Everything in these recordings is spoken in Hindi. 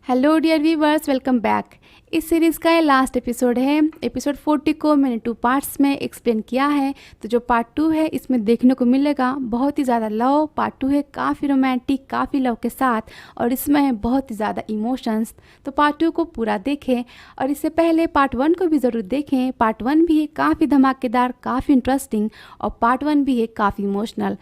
Hello dear viewers, welcome back. इस सीरीज़ का ये लास्ट एपिसोड है। एपिसोड 40 को मैंने 2 पार्ट्स में एक्सप्लेन किया है। तो जो पार्ट 2 है इसमें देखने को मिलेगा बहुत ही ज़्यादा लव। पार्ट 2 है काफ़ी रोमांटिक, काफ़ी लव के साथ, और इसमें है बहुत ही ज़्यादा इमोशंस। तो पार्ट 2 को पूरा देखें और इससे पहले पार्ट 1 को भी ज़रूर देखें। पार्ट 1 भी है काफ़ी धमाकेदार, काफ़ी इंटरेस्टिंग, और पार्ट 1 भी है काफ़ी इमोशनल।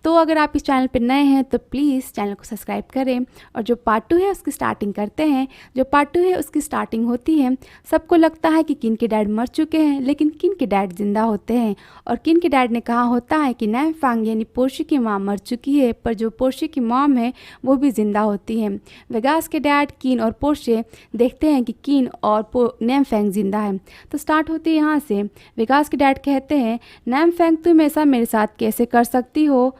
तो अगर आप इस चैनल पर नए हैं तो प्लीज़ चैनल को सब्सक्राइब करें। और जो पार्ट 2 है उसकी स्टार्टिंग करते हैं। जो पार्ट 2 है उसकी स्टार्टिंग होती है, सबको लगता है कि किन के डैड मर चुके हैं, लेकिन किन के डैड जिंदा होते हैं। और किन के डैड ने कहा होता है कि नैमफांग यानी पोर्शे की माँ मर चुकी है, पर जो पोर्शे की मॉम है वो भी जिंदा होती है। वेगास के डैड किन और पोर्शे देखते हैं कि किन और नैमफांग जिंदा है। तो स्टार्ट होती है यहाँ से। वेगास के डैड कहते हैं, नैमफांग तुम ऐसा मेरे साथ कैसे कर सकती हो।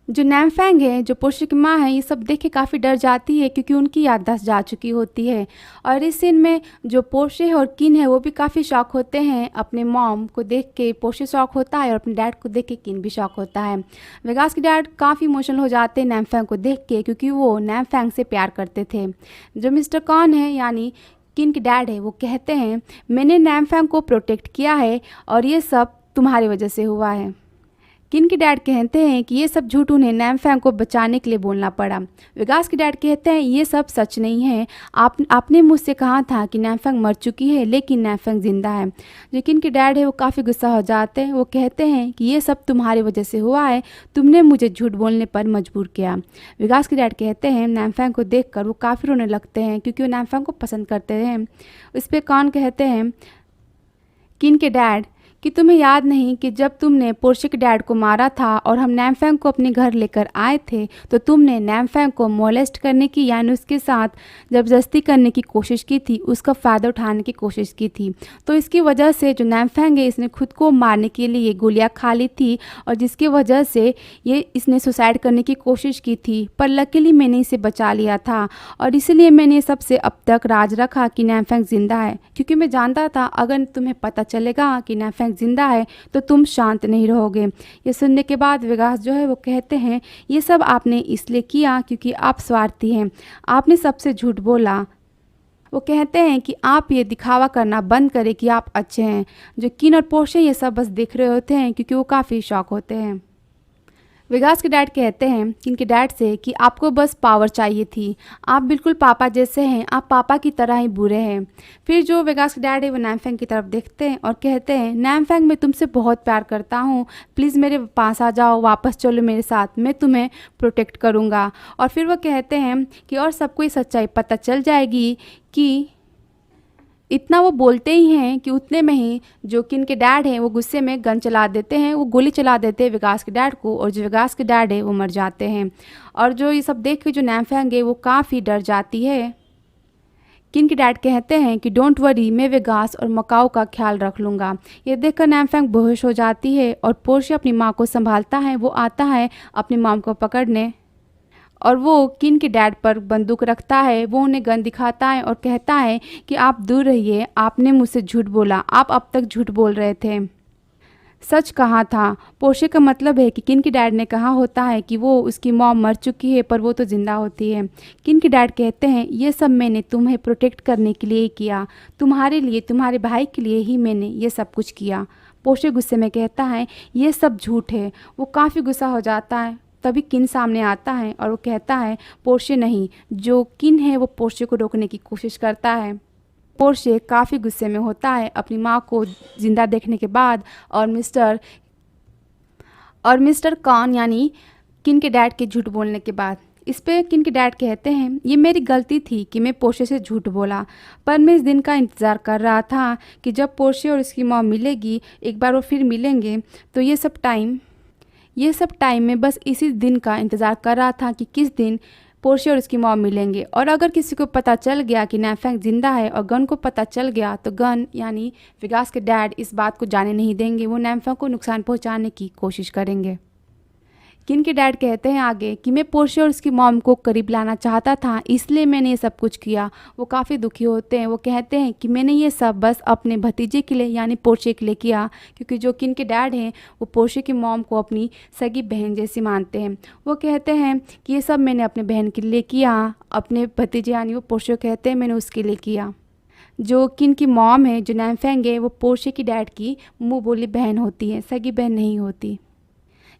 जो नैमफैंग है, जो पोर्शे की माँ है, ये सब देख के काफ़ी डर जाती है क्योंकि उनकी याददाश्त जा चुकी होती है। और इस सीन में जो पोर्शे और किन है वो भी काफ़ी शॉक होते हैं। अपने मॉम को देख के पोर्शे शॉक होता है और अपने डैड को देख के किन भी शॉक होता है। वेगास के डैड काफ़ी इमोशनल हो जाते हैं नैमफैंग को देख के, क्योंकि वो नैमफैंग से प्यार करते थे। जो मिस्टर कॉन है यानी किन के डैड है, वो कहते हैं, मैंने नैमफैंग को प्रोटेक्ट किया है और ये सब तुम्हारी वजह से हुआ है। किन के डैड कहते हैं कि ये सब झूठ उन्हें नैमफैंग को बचाने के लिए बोलना पड़ा। वेगास के डैड कहते हैं, ये सब सच नहीं है। आपने मुझसे कहा था कि नैमफैंग मर चुकी है, लेकिन नैमफैंग जिंदा है। जो किन के डैड है वो काफ़ी गुस्सा हो जाते हैं। वो कहते हैं कि ये सब तुम्हारी वजह से हुआ है, तुमने मुझे झूठ बोलने पर मजबूर किया। वेगास के डैड कहते हैं, नैमफैंग को देखकर वो काफ़ी रोने लगते हैं क्योंकि वो नैमफैंग को पसंद करते हैं। इस पर कौन कहते हैं, किन के डैड, कि तुम्हें याद नहीं कि जब तुमने पोर्शे के डैड को मारा था और हम नैमफैंग को अपने घर लेकर आए थे, तो तुमने नैमफैंग को मोलेस्ट करने की यानी उसके साथ ज़बरदस्ती करने की कोशिश की थी, उसका फ़ायदा उठाने की कोशिश की थी। तो इसकी वजह से जो नैमफैंग है इसने खुद को मारने के लिए गोलियां खा ली थी, और जिसकी वजह से इसने सुसाइड करने की कोशिश की थी। पर लकीली मैंने इसे बचा लिया था, और इसलिए मैंने सबसे अब तक राज रखा कि नैमफैंग जिंदा है, क्योंकि मैं जानता था अगर तुम्हें पता चलेगा कि नैमफैंग जिंदा है तो तुम शांत नहीं रहोगे। ये सुनने के बाद वेगास जो है वो कहते हैं, ये सब आपने इसलिए किया क्योंकि आप स्वार्थी हैं, आपने सबसे झूठ बोला। वो कहते हैं कि आप ये दिखावा करना बंद करें कि आप अच्छे हैं। जो किन और पोर्शे ये सब बस देख रहे होते हैं क्योंकि वो काफ़ी शॉक होते हैं। वेगास के डैड कहते हैं किन के डैड से कि आपको बस पावर चाहिए थी, आप बिल्कुल पापा जैसे हैं, आप पापा की तरह ही बुरे हैं। फिर जो वेगास के डैड है वो नैमफैंग की तरफ देखते हैं और कहते हैं, नैमफैंग मैं तुमसे बहुत प्यार करता हूँ, प्लीज़ मेरे पास आ जाओ, वापस चलो मेरे साथ, मैं तुम्हें प्रोटेक्ट करूँगा। और फिर वो कहते हैं कि और सबको ये सच्चाई पता चल जाएगी कि इतना वो बोलते ही हैं कि उतने में ही जो किन के डैड हैं वो गुस्से में गन चला देते हैं, वो गोली चला देते हैं वेगास के डैड को, और जो वेगास के डैड है वो मर जाते हैं। और जो ये सब देख के जो नैमफैंग है वो काफ़ी डर जाती है। किन के डैड कहते हैं कि डोंट वरी, मैं वेगास और मकाओ का ख्याल रख लूँगा। ये देखकर नैमफैंग बेहोश हो जाती है और पोर्शे अपनी माँ को संभालता है। वो आता है अपनी मॉम को पकड़ने, और वो किन के डैड पर बंदूक रखता है। वो उन्हें गन दिखाता है और कहता है कि आप दूर रहिए, आपने मुझसे झूठ बोला, आप अब तक झूठ बोल रहे थे, सच कहा था। पोर्शे का मतलब है कि किन के डैड ने कहा होता है कि वो उसकी मॉम मर चुकी है पर वो तो ज़िंदा होती है। किन के डैड कहते हैं, ये सब मैंने तुम्हें प्रोटेक्ट करने के लिए ही किया, तुम्हारे लिए, तुम्हारे भाई के लिए ही मैंने ये सब कुछ किया। पोर्शे गुस्से में कहता है, ये सब झूठ है। वो काफ़ी गुस्सा हो जाता है। तभी किन सामने आता है और वो कहता है, पोर्शे नहीं। जो किन है वो पोर्शे को रोकने की कोशिश करता है। पोर्शे काफ़ी गुस्से में होता है अपनी माँ को जिंदा देखने के बाद, और मिस्टर कॉन यानी किन के डैड के झूठ बोलने के बाद। इस पे किन के डैड कहते हैं, ये मेरी गलती थी कि मैं पोर्शे से झूठ बोला, पर मैं इस दिन का इंतज़ार कर रहा था कि जब पोर्शे और उसकी मॉम मिलेगी, एक बार वो फिर मिलेंगे। तो ये सब टाइम में बस इसी दिन का इंतज़ार कर रहा था कि किस दिन पोर्शे और उसकी मॉम मिलेंगे। और अगर किसी को पता चल गया कि नैमफैंग जिंदा है और गन को पता चल गया, तो गन यानी वेगास के डैड इस बात को जाने नहीं देंगे, वो नैमफैंग को नुकसान पहुंचाने की कोशिश करेंगे। किन के डैड कहते हैं आगे कि मैं पोर्शे और उसकी मॉम को करीब लाना चाहता था, इसलिए मैंने ये सब कुछ किया। वो काफ़ी दुखी होते हैं। वो कहते हैं कि मैंने ये सब बस अपने भतीजे के लिए यानी पोर्शे के लिए किया, क्योंकि जो किन के डैड हैं वो पोर्शे की मॉम को अपनी सगी बहन जैसी मानते हैं। वो कहते हैं कि ये सब मैंने अपने बहन के लिए किया, अपने भतीजे यानी वो पोर्शे कहते हैं मैंने उसके लिए किया। जो किन की मॉम है, जो नैमफेंग है, वो पोर्शे की डैड की मुँह बोली बहन होती है, सगी बहन नहीं होती।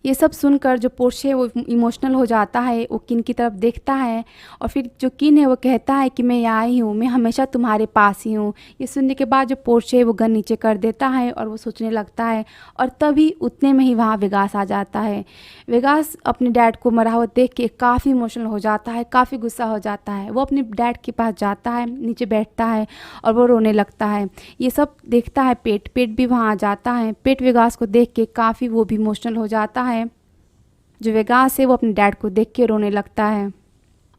ये सब सुनकर जो पोर्शे है वो इमोशनल हो जाता है। वो किन की तरफ देखता है और फिर जो किन है वो कहता है कि मैं यहाँ ही हूँ, मैं हमेशा तुम्हारे पास ही हूँ। ये सुनने के बाद जो पोर्शे है वो गन नीचे कर देता है और वो सोचने लगता है, और तभी उतने में ही वहाँ वेगास आ जाता है। वेगास अपने डैड को मरा हुआ देख के काफ़ी इमोशनल हो जाता है, काफ़ी गुस्सा हो जाता है। वो अपने डैड के पास जाता है, नीचे बैठता है और वो रोने लगता है। ये सब देखता है पेट भी वहाँ आ जाता है। पेट वेगास को देख के काफ़ी वो भी इमोशनल हो जाता है। जो वेगास है वो अपने डैड को देख के रोने लगता है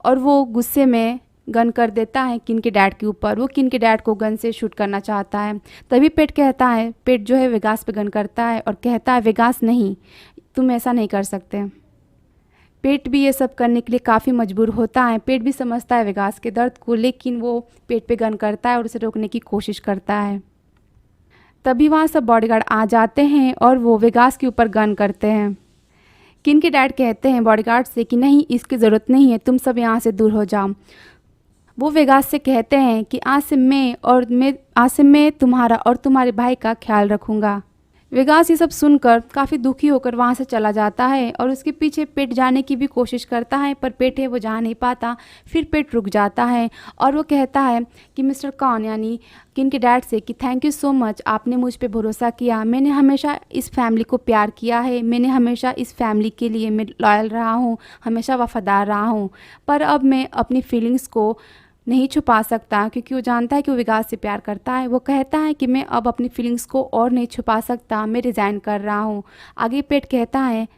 और वो गुस्से में गन कर देता है किन के डैड के ऊपर। वो किन के डैड को गन से शूट करना चाहता है। तभी पेट कहता है, पेट जो है वेगास पे गन करता है और कहता है वेगास नहीं, तुम ऐसा नहीं कर सकते। पेट भी ये सब करने के लिए काफ़ी मजबूर होता है। पेट भी समझता है वेगास के दर्द को, लेकिन वो पेट पे गन करता है और उसे रोकने की कोशिश करता है। तभी वहाँ सब बॉडीगार्ड आ जाते हैं और वो वेगास के ऊपर गन करते हैं। किन के डैड कहते हैं बॉडीगार्ड से कि नहीं, इसकी ज़रूरत नहीं है, तुम सब यहाँ से दूर हो जाओ। वो वेगास से कहते हैं कि आज से मैं तुम्हारा और तुम्हारे भाई का ख्याल रखूँगा। वेगास ये सब सुनकर काफ़ी दुखी होकर वहाँ से चला जाता है और उसके पीछे पेट जाने की भी कोशिश करता है, पर पेट है वो जा नहीं पाता। फिर पेट रुक जाता है और वो कहता है कि मिस्टर कॉन यानी किन के डैड से कि थैंक यू सो मच, आपने मुझ पे भरोसा किया। मैंने हमेशा इस फैमिली को प्यार किया है, मैंने हमेशा इस फैमिली के लिए मैं लॉयल रहा हूँ, हमेशा वफादार रहा हूँ। पर अब मैं अपनी फीलिंग्स को नहीं छुपा सकता, क्योंकि वो जानता है कि वो वेगास से प्यार करता है। वो कहता है कि मैं अब अपनी फीलिंग्स को और नहीं छुपा सकता, मैं रिज़ाइन कर रहा हूँ। आगे पेट कहता है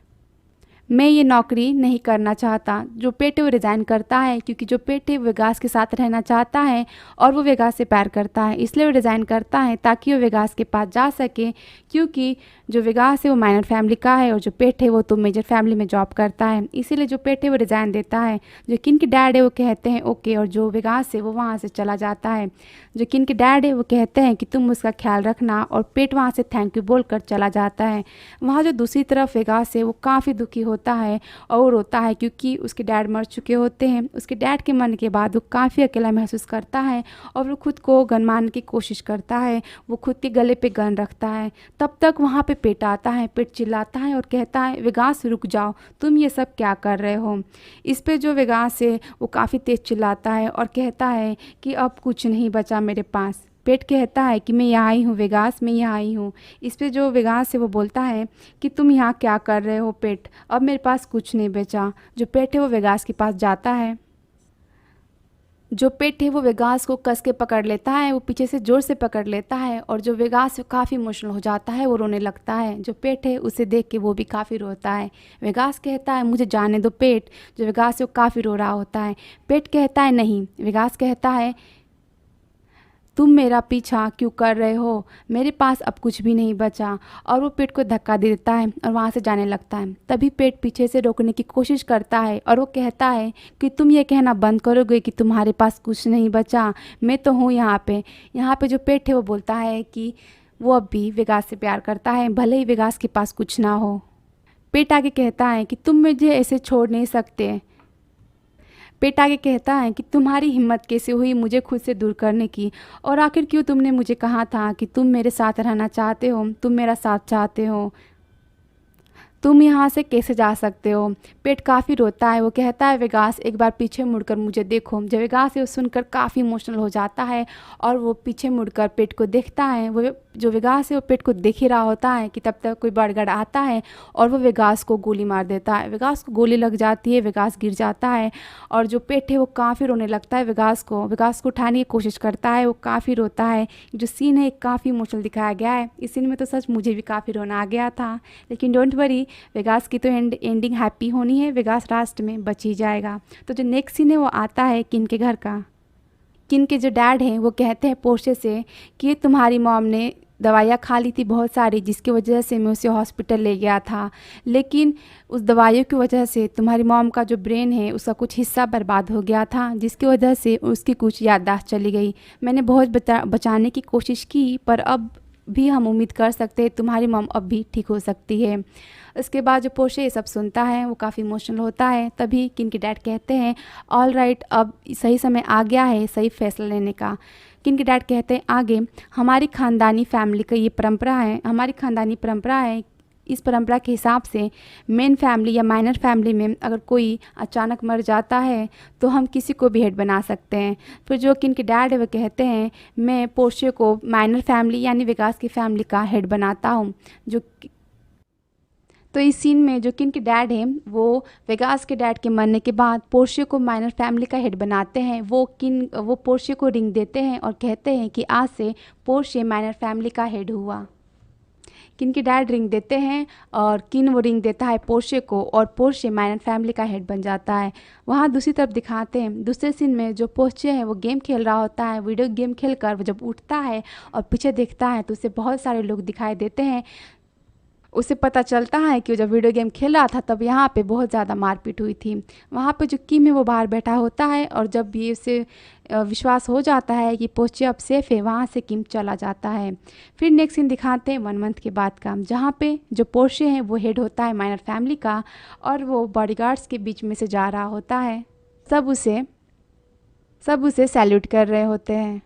मैं ये नौकरी नहीं करना चाहता। जो पेट है वो रिज़ाइन करता है, क्योंकि जो पेट है वो वेगास के साथ रहना चाहता है और वो वेगास से प्यार करता है, इसलिए वो रिज़ाइन करता है ताकि वो वेगास के पास जा सके। क्योंकि जो वेगास है वो माइनर फैमिली का है और जो पेट है वो तो मेजर फैमिली में जॉब करता है, इसीलिए जो पेट है वो रिज़ाइन देता है। जो किन के डैड है वो कहते हैं ओके, और जो वेगास है वो वहाँ से चला जाता है। जो किन के डैड है वो कहते हैं कि तुम उसका ख्याल रखना, और पेट वहाँ से थैंक यू बोलकर चला जाता है। वहाँ जो दूसरी तरफ वेगास है वो काफ़ी दुखी होता है और वो रोता है, क्योंकि उसके डैड मर चुके होते हैं। उसके डैड के मरने के बाद वो काफ़ी अकेला महसूस करता है और वो खुद को गन मारने की कोशिश करता है। वो खुद के गले पे गन रखता है। तब तक वहाँ पे पेट आता है। पेट चिल्लाता है और कहता है वेगास रुक जाओ, तुम ये सब क्या कर रहे हो। इस पे जो वेगास है वो काफ़ी तेज़ चिल्लाता है और कहता है कि अब कुछ नहीं बचा मेरे पास। पेट कहता है कि मैं यहाँ ही हूँ वेगास, मैं यहाँ ही हूँ। इस पे जो वेगास है वो बोलता है कि तुम यहाँ क्या कर रहे हो पेट, अब मेरे पास कुछ नहीं बचा। जो पेट है वो वेगास के पास जाता है। जो पेट है वो वेगास को कस के पकड़ लेता है, वो पीछे से ज़ोर से पकड़ लेता है और जो वेगास है काफ़ी इमोशनल हो जाता है, वो रोने लगता है। जो पेट है उसे देख के वो भी काफ़ी रोता है। वेगास कहता है मुझे जाने दो पेट। जो वेगास है वो काफ़ी रो रहा होता है। पेट कहता है नहीं। वेगास कहता है तुम मेरा पीछा क्यों कर रहे हो, मेरे पास अब कुछ भी नहीं बचा। और वो पेट को धक्का दे देता है और वहाँ से जाने लगता है। तभी पेट पीछे से रोकने की कोशिश करता है और वो कहता है कि तुम ये कहना बंद करोगे कि तुम्हारे पास कुछ नहीं बचा, मैं तो हूँ यहाँ पे। यहाँ पे जो पेट है वो बोलता है कि वो अब भी वेगास से प्यार करता है, भले ही वेगास के पास कुछ ना हो। पेट आगे कहता है कि तुम मुझे ऐसे छोड़ नहीं सकते। पेट आगे कहता है कि तुम्हारी हिम्मत कैसे हुई मुझे खुद से दूर करने की, और आखिर क्यों तुमने मुझे कहा था कि तुम मेरे साथ रहना चाहते हो, तुम मेरा साथ चाहते हो, तुम यहाँ से कैसे जा सकते हो। पेट काफ़ी रोता है। वो कहता है वेगास एक बार पीछे मुड़कर मुझे देखो। जब वेगास ये सुनकर काफ़ी इमोशनल हो जाता है और वो पीछे मुड़कर पेट को देखता है। वो जो वेगास है वो पेट को देख ही रहा होता है कि तब तक कोई बॉडीगार्ड आता है और वो वेगास को गोली मार देता है। वेगास को गोली लग जाती है, वेगास गिर जाता है और जो पेट है वो काफ़ी रोने लगता है। वेगास को उठाने की कोशिश करता है, वो काफ़ी रोता है। जो सीन है काफ़ी इमोशनल दिखाया गया है। इस सीन में तो सच मुझे भी काफ़ी रोना आ गया था, लेकिन डोंट वरी, वेगास की तो एंडिंग हैप्पी होनी है। वेगास लास्ट में बच ही जाएगा। तो जो नेक्स्ट सीन है वो आता है किन के घर का। किन के जो डैड हैं वो कहते हैं पोर्शे से कि तुम्हारी मॉम ने दवाइयाँ खा ली थी बहुत सारी, जिसकी वजह से मैं उसे हॉस्पिटल ले गया था। लेकिन उस दवाइयों की वजह से तुम्हारी मॉम का जो ब्रेन है उसका कुछ हिस्सा बर्बाद हो गया था, जिसकी वजह से उसकी कुछ याददाश्त चली गई। मैंने बहुत बचाने की कोशिश की, पर अब भी हम उम्मीद कर सकते हैं तुम्हारी मॉम अब भी ठीक हो सकती है। उसके बाद जो पोर्शे ये सब सुनता है वो काफ़ी इमोशनल होता है। तभी किन के डैड कहते हैं ऑल राइट, अब सही समय आ गया है सही फैसला लेने का। किन के डैड कहते हैं आगे, हमारी ख़ानदानी फैमिली का ये परंपरा है, हमारी ख़ानदानी परंपरा है। इस परंपरा के हिसाब से मेन फैमिली या माइनर फैमिली में अगर कोई अचानक मर जाता है तो हम किसी को भी हेड बना सकते हैं। फिर जो किन के डैड है वो कहते हैं मैं पोर्शे को माइनर फैमिली यानी विकास की फैमिली का हेड बनाता हूँ। तो इस सीन में जो किन के डैड हैं वो वेगास के डैड के मरने के बाद पोर्शे को माइनर फैमिली का हेड बनाते हैं। वो पोर्शे को रिंग देते हैं और कहते हैं कि आज से पोर्शे माइनर फैमिली का हेड हुआ। किन के डैड रिंग देते हैं और किन वो रिंग देता है पोर्शे को, और पोर्शे माइनर फैमिली का हेड बन जाता है। वहाँ दूसरी तरफ दिखाते हैं दूसरे सीन में जो पोर्शे है वो गेम खेल रहा होता है। वीडियो गेम खेल कर वो जब उठता है और पीछे देखता है तो उसे बहुत सारे लोग दिखाई देते हैं। उसे पता चलता है कि वो जब वीडियो गेम खेल रहा था तब यहाँ पे बहुत ज़्यादा मारपीट हुई थी। वहाँ पे जो किम है वो बाहर बैठा होता है और जब भी उसे विश्वास हो जाता है कि पोर्शे अब सेफ़ है, वहाँ से किम चला जाता है। फिर नेक्स्ट सीन दिखाते हैं 1 मंथ के बाद का, जहाँ पे जो पोर्शे है वो हेड होता है माइनर फैमिली का और वो बॉडीगार्ड्स के बीच में से जा रहा होता है। सब उसे सैल्यूट कर रहे होते हैं।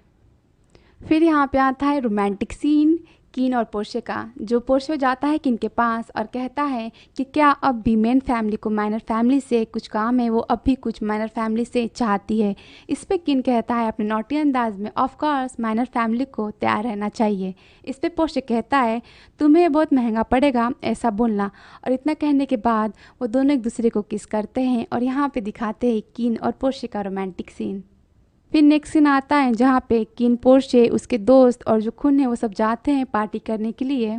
फिर यहाँ पे आता है रोमांटिक सीन किन और पोर्शे का। जो पोर्शे जाता है किन के पास और कहता है कि क्या अब भी मेन फैमिली को माइनर फैमिली से कुछ काम है, वो अब भी कुछ माइनर फैमिली से चाहती है। इस पे किन कहता है अपने नॉटी अंदाज में ऑफ कोर्स माइनर फैमिली को तैयार रहना चाहिए। इस पे पोर्शे कहता है तुम्हें बहुत महंगा पड़ेगा ऐसा बोलना। और इतना कहने के बाद वो दोनों एक दूसरे को किस करते हैं और यहाँ पे दिखाते हैं किन और पोर्शे का रोमांटिक सीन। फिर नेक्स्ट सीन आता है जहाँ पे किन, पोर्शे, उसके दोस्त और जो खुन है वो सब जाते हैं पार्टी करने के लिए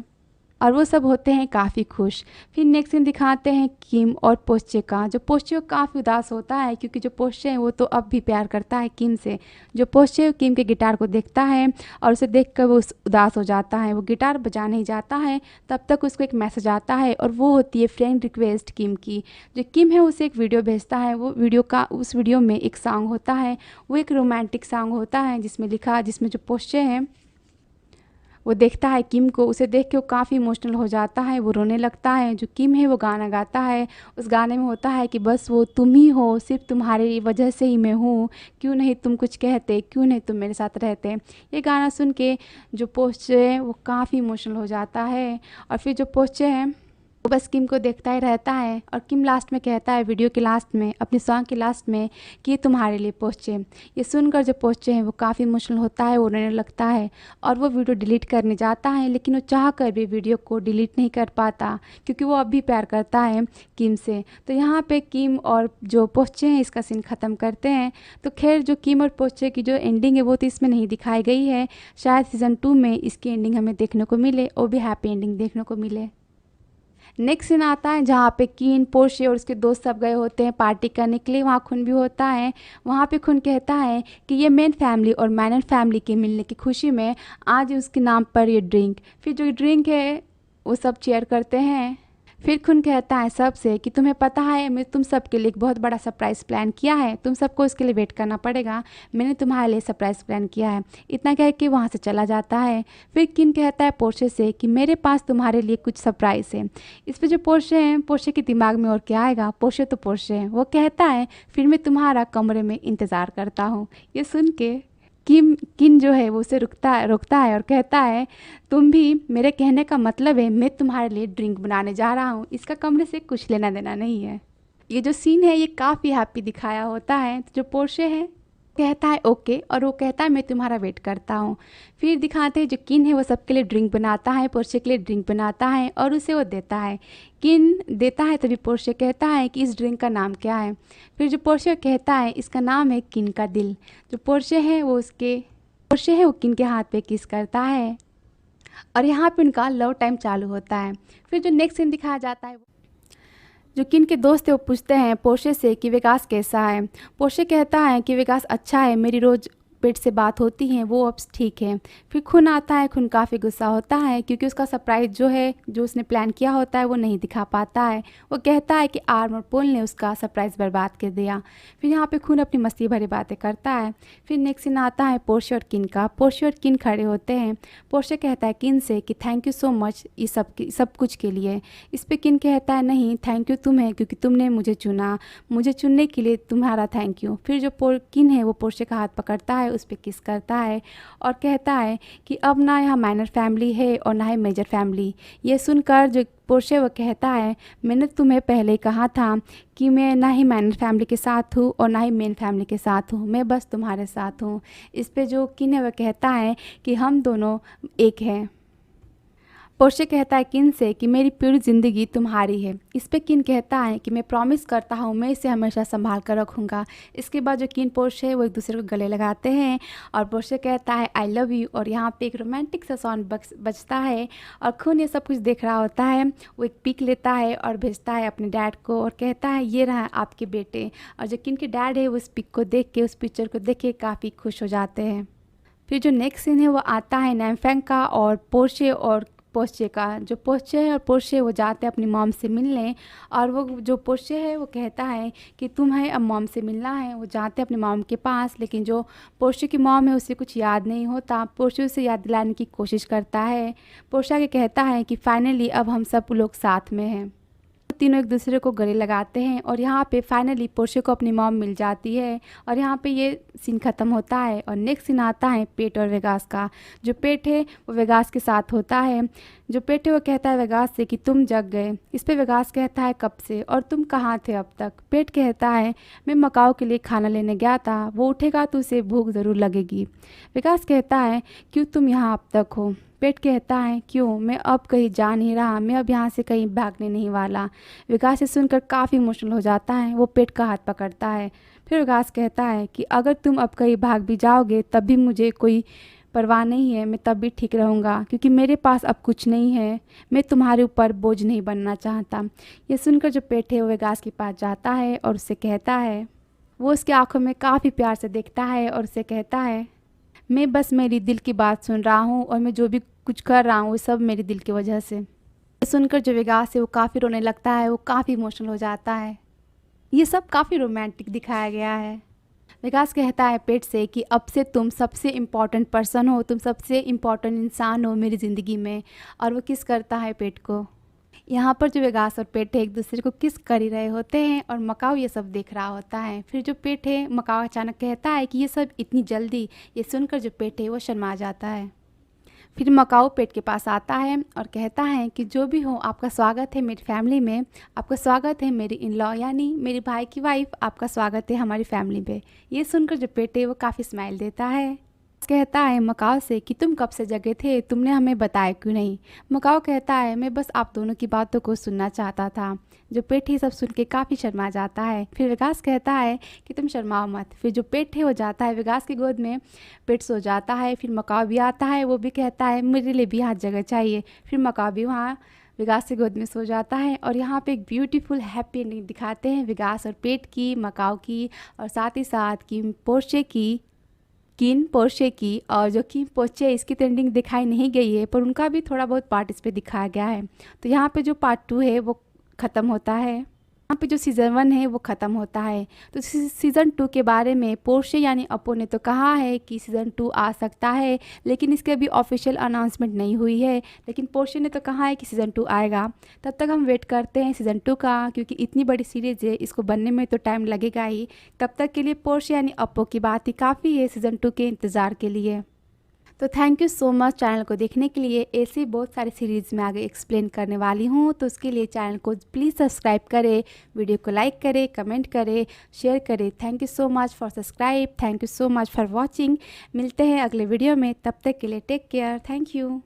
और वो सब होते हैं काफ़ी खुश। फिर नेक्स्ट सीन दिखाते हैं किम और पोर्शे का। जो पोर्शे काफ़ी उदास होता है क्योंकि जो पोर्शे है वो तो अब भी प्यार करता है किम से। जो पोर्शे किम के गिटार को देखता है और उसे देखकर वो उदास हो जाता है। वो गिटार बजाने ही जाता है तब तक उसको एक मैसेज आता है और वो होती है फ्रेंड रिक्वेस्ट किम की। जो किम है उसे एक वीडियो भेजता है। उस वीडियो में एक सॉन्ग होता है, वो एक रोमांटिक सॉन्ग होता है जिसमें जो पोर्शे है वो देखता है किम को। उसे देख के वो काफ़ी इमोशनल हो जाता है, वो रोने लगता है। जो किम है वो गाना गाता है। उस गाने में होता है कि बस वो तुम ही हो, सिर्फ तुम्हारी वजह से ही मैं हूँ, क्यों नहीं तुम कुछ कहते, क्यों नहीं तुम मेरे साथ रहते। ये गाना सुन के जो पोर्शे है वो काफ़ी इमोशनल हो जाता है और फिर जो पोर्शे है वो बस किम को देखता ही रहता है। और किम लास्ट में कहता है वीडियो के लास्ट में, अपने सॉन्ग के लास्ट में, कि ये तुम्हारे लिए पोर्शे। ये सुनकर जो पोर्शे हैं वो काफ़ी इमोशनल होता है, वो रोने लगता है और वो वीडियो डिलीट करने जाता है। लेकिन वो चाह कर भी वीडियो को डिलीट नहीं कर पाता क्योंकि वो अब भी प्यार करता है किम से। तो यहाँ पे किम और जो पोर्शे हैं इसका सीन ख़त्म करते हैं। तो खैर जो किम और पोर्शे की जो एंडिंग है वो तो इसमें नहीं दिखाई गई है। शायद सीज़न 2 में इसकी एंडिंग हमें देखने को मिले, वो भी हैप्पी एंडिंग देखने को मिले। नेक्स्ट सीन आता है जहाँ पे किन, पोर्शे और उसके दोस्त सब गए होते हैं पार्टी करने के लिए। वहाँ खुन भी होता है। वहाँ पे खुन कहता है कि ये मेन फैमिली और माइनर फैमिली के मिलने की खुशी में आज उसके नाम पर ये ड्रिंक। फिर जो ड्रिंक है वो सब चेयर करते हैं। फिर खुन कहता है सबसे कि तुम्हें पता है मैं तुम सबके लिए एक बहुत बड़ा सरप्राइज़ प्लान किया है, तुम सबको इसके लिए वेट करना पड़ेगा, मैंने तुम्हारे लिए सरप्राइज़ प्लान किया है। इतना कह के वहाँ से चला जाता है। फिर किन कहता है पोर्शे से कि मेरे पास तुम्हारे लिए कुछ सरप्राइज़ है। इस पर जो पोर्शे हैं, पोर्शे के दिमाग में और क्या आएगा, पोर्शे तो पोर्शे है। वो कहता है फिर मैं तुम्हारा कमरे में इंतज़ार करता हूँ। ये सुन के किन जो है वो उसे रोकता है और कहता है तुम भी, मेरे कहने का मतलब है मैं तुम्हारे लिए ड्रिंक बनाने जा रहा हूँ, इसका कमरे से कुछ लेना देना नहीं है। ये जो सीन है ये काफ़ी हैप्पी दिखाया होता है। तो जो पोर्शे है कहता है ओके और वो कहता है मैं तुम्हारा वेट करता हूँ। फिर दिखाते हैं जो किन है वो सबके लिए ड्रिंक बनाता है, पोर्शे के लिए ड्रिंक बनाता है और उसे वो देता है। किन देता है तभी पोर्शे कहता है कि इस ड्रिंक का नाम क्या है। फिर जो पोर्शे कहता है इसका नाम है किन का दिल। जो पोर्शे है वो किन के हाथ पे किस करता है और यहाँ पे उनका लव टाइम चालू होता है। फिर जो नेक्स्ट सीन दिखाया जाता है जो किन के दोस्त है वो पूछते हैं पोर्शे से कि विकास कैसा है। पोर्शे कहता है कि विकास अच्छा है, मेरी रोज़ पेट से बात होती है वो अब ठीक है। फिर खुन आता है। खुन काफ़ी गुस्सा होता है क्योंकि उसका सरप्राइज़ जो है, जो उसने प्लान किया होता है वो नहीं दिखा पाता है। वो कहता है कि आर्म और पोल ने उसका सरप्राइज़ बर्बाद कर दिया। फिर यहाँ पे खुन अपनी मस्ती भरी बातें करता है। फिर नेक्स्ट सीन आता है पोर्शे और किन का। पोर्शे और किन खड़े होते हैं। पोर्शे कहता है किन से कि थैंक यू सो मच ये सब कुछ के लिए। इस पे किन कहता है नहीं, थैंक यू तुम्हें, क्योंकि तुमने मुझे चुना, मुझे चुनने के लिए तुम्हारा थैंक यू। फिर जो किन है वो पोर्शे का हाथ पकड़ता है, उस पर किस करता है और कहता है कि अब ना यहाँ माइनर फैमिली है और ना ही मेजर फैमिली। ये सुनकर जो पोर्शे वो कहता है मैंने तुम्हें पहले ही कहा था कि मैं ना ही माइनर फैमिली के साथ हूँ और ना ही मेन फैमिली के साथ हूँ, मैं बस तुम्हारे साथ हूँ। इस पे जो किन है वो कहता है कि हम दोनों एक हैं। पोर्शे कहता है किन से कि मेरी पूरी ज़िंदगी तुम्हारी है। इस पे किन कहता है कि मैं प्रॉमिस करता हूँ मैं इसे हमेशा संभाल कर रखूँगा। इसके बाद जो किन पोर्शे वो एक दूसरे को गले लगाते हैं और पोर्शे कहता है आई लव यू। और यहाँ पे एक रोमांटिक सा सॉन्ग बजता है और खून ये सब कुछ देख रहा होता है। वो एक पिक लेता है और भेजता है अपने डैड को और कहता है ये रहा आपके बेटे। और जो किन के डैड है वो इस पिक को देख के, उस पिक्चर को देख के काफ़ी खुश हो जाते हैं। फिर जो नेक्स्ट सीन है वो आता है नैमफेंग का और पोर्शे और पोर्शे का। जो पोर्शे है और पोर्शे वो जाते हैं अपनी मॉम से मिलने और वो जो पोर्शे है वो कहता है कि तुम्हें अब मॉम से मिलना है। वो जाते हैं अपनी मॉम के पास, लेकिन जो पोर्शे की मॉम है उसे कुछ याद नहीं होता। पोर्शे उसे याद दिलाने की कोशिश करता है। पोर्शा के कहता है कि फाइनली अब हम सब लोग साथ में हैं। तीनों एक दूसरे को गले लगाते हैं और यहाँ पे फाइनली पोर्शे को अपनी मॉम मिल जाती है और यहाँ पे ये सीन ख़त्म होता है। और नेक्स्ट सीन आता है पेट और वेगास का। जो पेट है वो वेगास के साथ होता है। जो पेट है वो कहता है वेगास से कि तुम जग गए। इस पे वेगास कहता है कब से और तुम कहाँ थे अब तक। पेट कहता है मैं मकाओ के लिए खाना लेने गया था, वो उठेगा तो उसे भूख ज़रूर लगेगी। वेगास कहता है क्यों तुम यहाँ अब तक हो। पेट कहता है क्यों, मैं अब कहीं जा नहीं रहा, मैं अब यहाँ से कहीं भागने नहीं वाला। विकास से सुनकर काफ़ी इमोशनल हो जाता है। वो पेट का हाथ पकड़ता है। फिर विकास कहता है कि अगर तुम अब कहीं भाग भी जाओगे तब भी मुझे कोई परवाह नहीं है, मैं तब भी ठीक रहूँगा क्योंकि मेरे पास अब कुछ नहीं है। मैं तुम्हारे ऊपर बोझ नहीं बनना चाहता। ये सुनकर जो पेट है वो विकास के पास जाता है और उससे कहता है, वो उसकी आंखों में काफ़ी प्यार से देखता है और उससे कहता है मैं बस मेरी दिल की बात सुन रहा हूँ और मैं जो भी कुछ कर रहा हूँ वो सब मेरी दिल की वजह से। सुनकर जो विकास है वो काफ़ी रोने लगता है, वो काफ़ी इमोशनल हो जाता है। ये सब काफ़ी रोमांटिक दिखाया गया है। विकास कहता है पेट से कि अब से तुम सबसे इम्पॉर्टेंट पर्सन हो, तुम सबसे इम्पॉर्टेंट इंसान हो मेरी ज़िंदगी में। और वो किस करता है पेट को। यहाँ पर जो विकास और पेट है एक दूसरे को किस कर ही रहे होते हैं और मकाओ ये सब देख रहा होता है। फिर जो पेट है मकाओ अचानक कहता है कि ये सब इतनी जल्दी। ये सुनकर जो पेट है वो शर्मा जाता है। फिर मकाओ पेट के पास आता है और कहता है कि जो भी हो आपका स्वागत है मेरी फैमिली में, आपका स्वागत है मेरी इन लॉ यानी मेरी भाई की वाइफ, आपका स्वागत है हमारी फैमिली में। ये सुनकर जो पेट है वो काफ़ी स्माइल देता है। कहता है मकाओ से कि तुम कब से जगे थे, तुमने हमें बताया क्यों नहीं। मकाओ कहता है मैं बस आप दोनों की बातों को सुनना चाहता था। जो पेट है सब सुन के काफ़ी शर्मा जाता है। फिर विकास कहता है कि तुम शर्माओ मत। फिर जो पेट है वो जाता है विकास की गोद में, पेट सो जाता है। फिर मकाओ भी आता है, वो भी कहता है मेरे लिए भी यहाँ जगह चाहिए। फिर मकाओ भी वहाँ विकास की गोद में सो जाता है। और यहाँ पे एक ब्यूटीफुल हैप्पी एंडिंग दिखाते हैं विकास और पेट की, मकाओ की और साथ ही साथ की पोर्शे की, किन पोर्शे की। और जो किन पोर्शे इसकी तो एंडिंग दिखाई नहीं गई है पर उनका भी थोड़ा बहुत पार्ट इस पर दिखाया गया है। तो यहाँ पे जो पार्ट 2 है वो ख़त्म होता है। यहाँ पे जो सीज़न 1 है वो ख़त्म होता है। तो सीज़न 2 के बारे में पोर्शे यानी अपो ने तो कहा है कि सीज़न 2 आ सकता है, लेकिन इसके अभी ऑफिशियल अनाउंसमेंट नहीं हुई है। लेकिन पोर्शे ने तो कहा है कि सीज़न 2 आएगा। तब तक हम वेट करते हैं सीज़न 2 का, क्योंकि इतनी बड़ी सीरीज़ है, इसको बनने में तो टाइम लगेगा ही। तब तक के लिए पोर्शे यानी अपो की बात ही काफ़ी है सीज़न 2 के इंतज़ार के लिए। तो thank you so much channel को देखने के लिए। ऐसी बहुत सारी सीरीज़ में आगे एक्सप्लेन करने वाली हूँ, तो उसके लिए चैनल को प्लीज़ सब्सक्राइब करें, वीडियो को लाइक करें, कमेंट करें, शेयर करें। Thank you so much for subscribe, thank you so much for watching. मिलते हैं अगले वीडियो में, तब तक के लिए टेक केयर, थैंक यू।